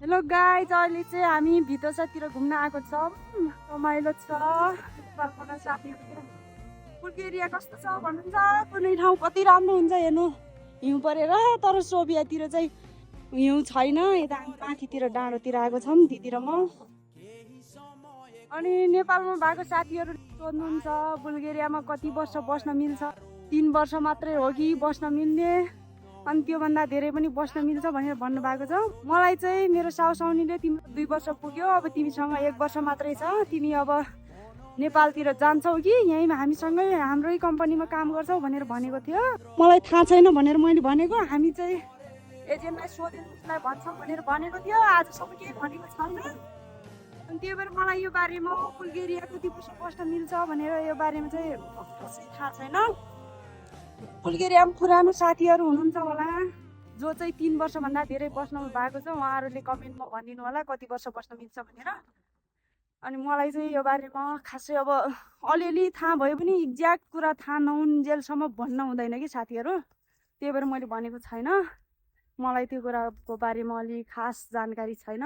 Hello guys, अहिले चाहिँ हामी भित्रतिर घुम्न आएको छौँ। रमाइलो छ। फुल्की एरिया कस्तो छ भन्नुहुन्छ? कुनै ठाउँ कति राम्रो हुन्छ हेर्नु, हिउँ परेर। तर सोबियातिर चाहिँ हिउँ छैन। यता हामी माथितिर डाँडोतिर आएको छौँ दिदी र म। अनि नेपालमा भएको साथीहरू सोध्नुहुन्छ बुल्गेरियामा कति वर्ष बस्न मिल्छ? 3 वर्ष मात्रै हो कि बस्न मिल्ने, अनि त्योभन्दा धेरै पनि बस्न मिल्छ भनेर भन्नुभएको छ। मलाई चाहिँ मेरो साउसाउनीले तिम्रो 2 वर्ष पुग्यो, अब तिमीसँग 1 वर्ष मात्रै छ, तिमी अब नेपालतिर जान्छौ कि यहीँ हामीसँगै हाम्रै कम्पनीमा काम गर्छौ भनेर भनेको थियो। मलाई थाहा छैन भनेर मैले भनेको, हामी चाहिँ एजेन्टलाई सोधेर उसलाई भन्छौँ भनेर भनेको थियो। आजसम्म केही भनेको छैन। अनि त्यही भएर मलाई यो बारेमा बुल्गेरिया कति वर्ष बस्न मिल्छ भनेर यो बारेमा चाहिँ खासै थाहा छैन। बुल्गेरियामा पुरानो साथीहरू हुनुहुन्छ होला जो चाहिँ 3 वर्षभन्दा धेरै बस्नु भएको छ, उहाँहरूले कमेन्टमा भनिदिनु होला कति वर्ष बस्न मिल्छ भनेर। अनि मलाई चाहिँ यो बारेमा खासै अब अलिअलि थाहा भयो पनि एक्ज्याक्ट कुरा थाहा नहुन्जेलसम्म भन्न हुँदैन कि साथीहरू। त्यही भएर मैले भनेको छैन। मलाई त्यो कुराको बारेमा अलि खास जानकारी छैन।